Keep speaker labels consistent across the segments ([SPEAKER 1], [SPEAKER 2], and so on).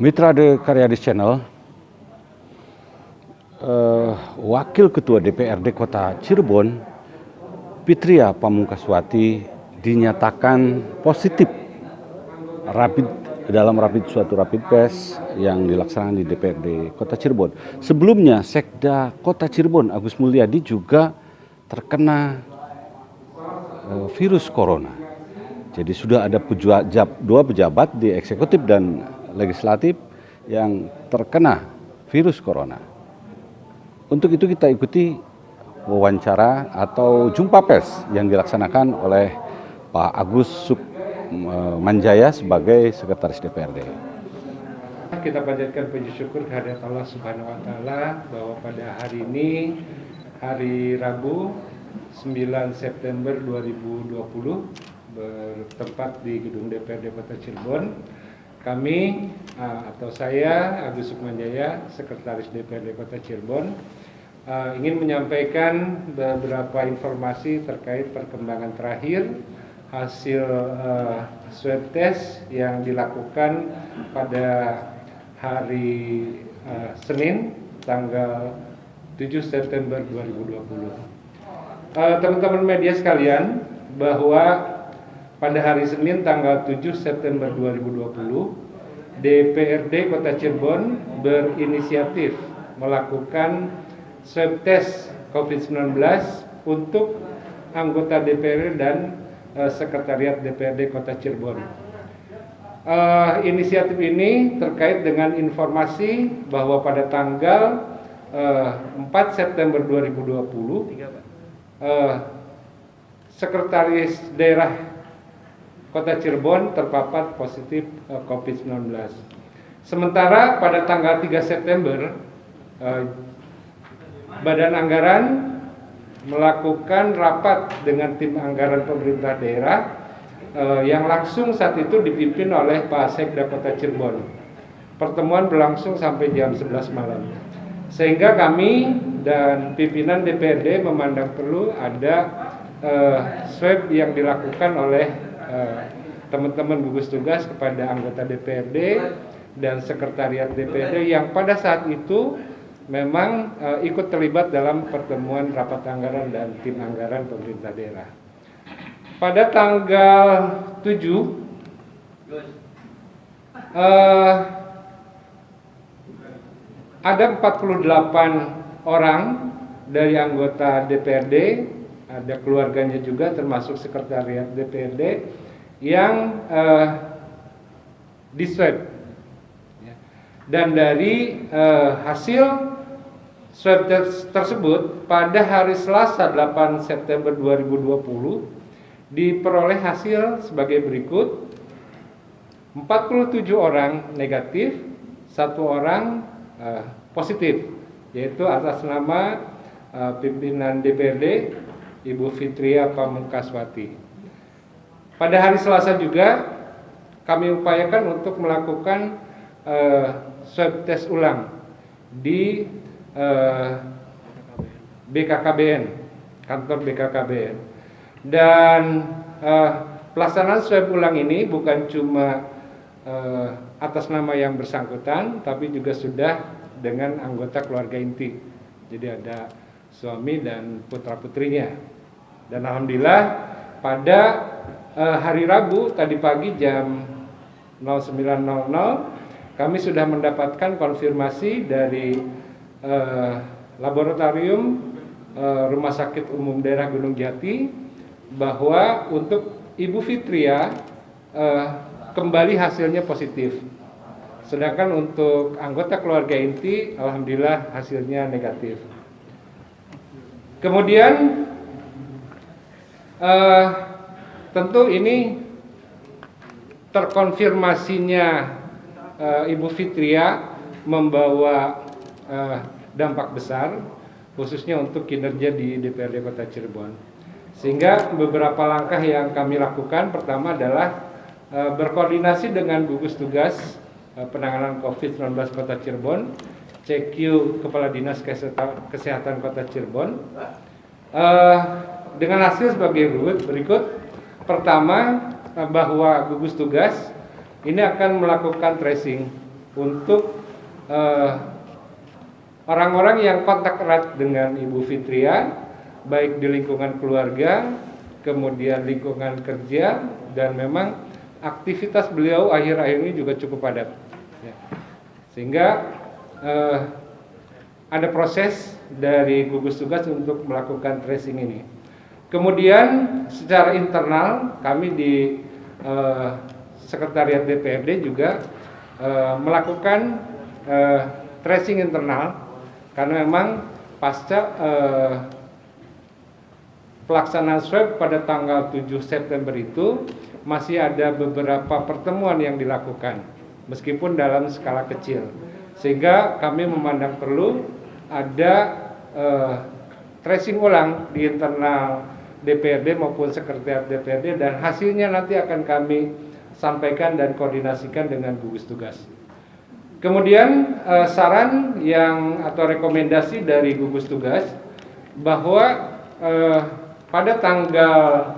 [SPEAKER 1] Mitra The Karyadis Channel, Wakil Ketua DPRD Kota Cirebon, Fitria Pamungkaswati, dinyatakan positif dalam suatu rapid test yang dilaksanakan di DPRD Kota Cirebon. Sebelumnya, Sekda Kota Cirebon Agus Mulyadi juga terkena virus corona. Jadi sudah ada dua pejabat di eksekutif dan legislatif yang terkena virus corona. Untuk itu kita ikuti wawancara atau jumpa pers yang dilaksanakan oleh Pak Agus Manjaya sebagai Sekretaris DPRD.
[SPEAKER 2] Kita panjatkan puji syukur kehadirat Allah Subhanahu wa taala bahwa pada hari ini, hari Rabu 9 September 2020 bertempat di gedung DPRD Kota Cirebon, kami atau saya Agus Sukmanjaya, Sekretaris DPRD Kota Cirebon, ingin menyampaikan beberapa informasi terkait perkembangan terakhir hasil swab test yang dilakukan pada hari Senin tanggal 7 September 2020. Teman-teman media sekalian, bahwa pada hari Senin tanggal 7 September 2020, DPRD Kota Cirebon berinisiatif melakukan swab test COVID-19 untuk anggota DPRD dan Sekretariat DPRD Kota Cirebon. Inisiatif ini terkait dengan informasi bahwa pada tanggal 4 September 2020, Sekretaris Daerah Kota Cirebon terpapar positif COVID-19. Sementara pada tanggal 3 September, Badan Anggaran melakukan rapat dengan tim anggaran pemerintah daerah yang langsung saat itu dipimpin oleh Pak Sekda Kota Cirebon. Pertemuan berlangsung sampai jam 11 malam. Sehingga kami dan pimpinan DPRD memandang perlu ada swab yang dilakukan oleh teman-teman gugus tugas kepada anggota DPRD dan sekretariat DPRD yang pada saat itu memang ikut terlibat dalam pertemuan rapat anggaran dan tim anggaran pemerintah daerah. Pada tanggal 7 ada 48 orang dari anggota DPRD, ada keluarganya juga termasuk sekretariat DPRD yang diswab. Dan dari hasil swab tersebut pada hari Selasa 8 September 2020 diperoleh hasil sebagai berikut: 47 orang negatif, 1 orang positif, yaitu atas nama pimpinan DPRD Ibu Fitria Pamungkaswati. Pada hari Selasa juga kami upayakan untuk melakukan swab test ulang di BKKBN, kantor BKKBN. Dan pelaksanaan swab ulang ini bukan cuma atas nama yang bersangkutan, tapi juga sudah dengan anggota keluarga inti. Jadi ada suami dan putra-putrinya. Dan alhamdulillah pada hari Rabu tadi pagi jam 09.00 kami sudah mendapatkan konfirmasi dari laboratorium Rumah Sakit Umum Daerah Gunung Jati bahwa untuk Ibu Fitria kembali hasilnya positif. Sedangkan untuk anggota keluarga inti alhamdulillah hasilnya negatif. Kemudian tentu ini terkonfirmasinya Ibu Fitria membawa dampak besar khususnya untuk kinerja di DPRD Kota Cirebon. Sehingga beberapa langkah yang kami lakukan, pertama adalah berkoordinasi dengan gugus tugas penanganan COVID-19 Kota Cirebon, CQ Kepala Dinas Kesehatan Kota Cirebon, dengan hasil sebagai berikut. Pertama, bahwa gugus tugas ini akan melakukan tracing untuk orang-orang yang kontak erat dengan Ibu Fitria, baik di lingkungan keluarga, kemudian lingkungan kerja, dan memang aktivitas beliau akhir-akhir ini juga cukup padat. Ya. Sehingga ada proses dari gugus tugas untuk melakukan tracing ini. Kemudian secara internal kami di Sekretariat DPRD juga melakukan tracing internal, karena memang pasca pelaksanaan swab pada tanggal 7 September itu masih ada beberapa pertemuan yang dilakukan, meskipun dalam skala kecil. Sehingga kami memandang perlu ada tracing ulang di internal DPRD maupun Sekretariat DPRD, dan hasilnya nanti akan kami sampaikan dan koordinasikan dengan gugus tugas. Kemudian saran yang atau rekomendasi dari gugus tugas bahwa pada tanggal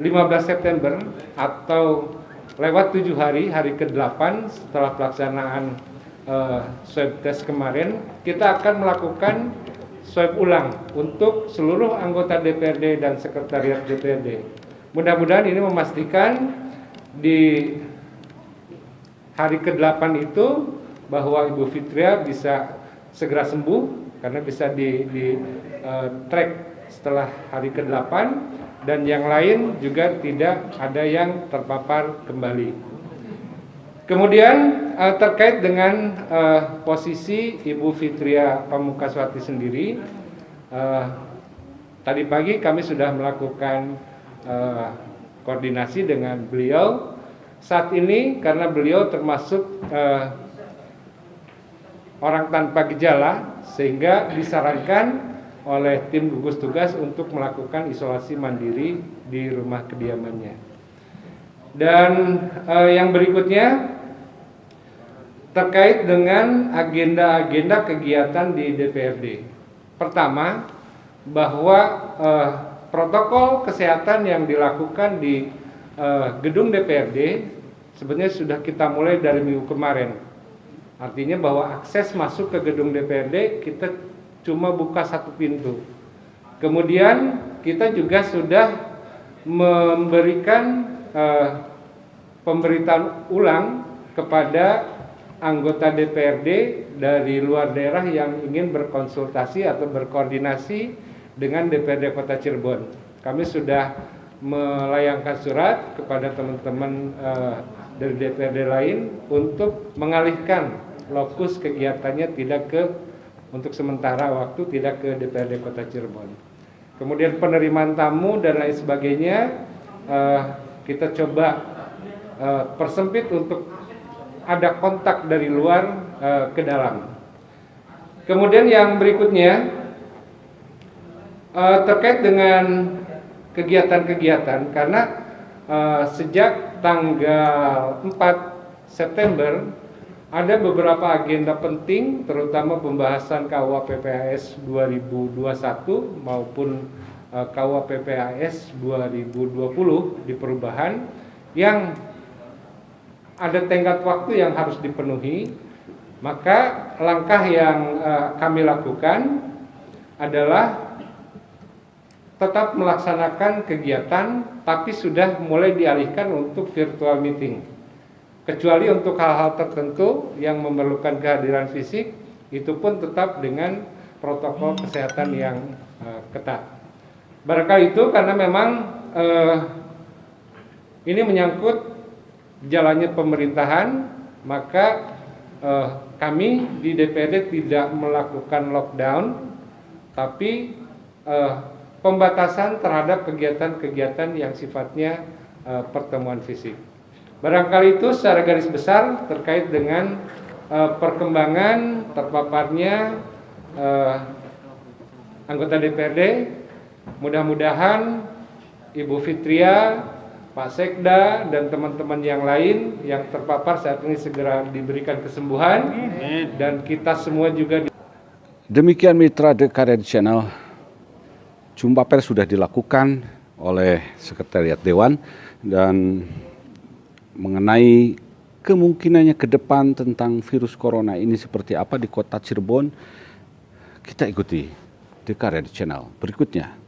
[SPEAKER 2] 15 September atau lewat 7 hari, hari ke-8 setelah pelaksanaan swab test kemarin, kita akan melakukan swab ulang untuk seluruh anggota DPRD dan Sekretariat DPRD. Mudah-mudahan ini memastikan di hari ke-8 itu bahwa Ibu Fitria bisa segera sembuh, karena bisa di track setelah hari ke-8, dan yang lain juga tidak ada yang terpapar kembali. Kemudian terkait dengan posisi Ibu Fitria Pamukaswati sendiri, tadi pagi kami sudah melakukan koordinasi dengan beliau. Saat ini karena beliau termasuk orang tanpa gejala, sehingga disarankan oleh tim gugus tugas untuk melakukan isolasi mandiri di rumah kediamannya. Dan yang berikutnya terkait dengan agenda-agenda kegiatan di DPRD. Pertama, bahwa protokol kesehatan yang dilakukan di gedung DPRD sebenarnya sudah kita mulai dari minggu kemarin. Artinya bahwa akses masuk ke gedung DPRD kita cuma buka satu pintu. Kemudian kita juga sudah memberikan pemberitaan ulang kepada anggota DPRD dari luar daerah yang ingin berkonsultasi atau berkoordinasi dengan DPRD Kota Cirebon. Kami sudah melayangkan surat kepada teman-teman dari DPRD lain untuk mengalihkan lokus kegiatannya untuk sementara waktu tidak ke DPRD Kota Cirebon. Kemudian penerimaan tamu dan lain sebagainya kita coba persempit untuk ada kontak dari luar ke dalam. Kemudian yang berikutnya terkait dengan kegiatan-kegiatan, karena sejak tanggal 4 September ada beberapa agenda penting, terutama pembahasan KUA PPAS 2021 maupun KUA PPAS 2020 di perubahan, yang ada tenggat waktu yang harus dipenuhi. Maka langkah yang kami lakukan adalah tetap melaksanakan kegiatan, tapi sudah mulai dialihkan untuk virtual meeting. Kecuali untuk hal-hal tertentu yang memerlukan kehadiran fisik, itu pun tetap dengan protokol kesehatan yang ketat. Barangkali itu karena memang ini menyangkut jalannya pemerintahan, maka kami di DPRD tidak melakukan lockdown, tapi pembatasan terhadap kegiatan-kegiatan yang sifatnya pertemuan fisik. Barangkali itu secara garis besar terkait dengan perkembangan terpaparnya anggota DPRD. Mudah-mudahan Ibu Fitria, Pak Sekda, dan teman-teman yang lain yang terpapar saat ini segera diberikan kesembuhan. Dan kita semua juga
[SPEAKER 1] Demikian mitra The Karyadi Channel, jumpa pers sudah dilakukan oleh Sekretariat Dewan, dan mengenai kemungkinannya ke depan tentang virus corona ini seperti apa di kota Cirebon, kita ikuti di Karyadi Channel berikutnya.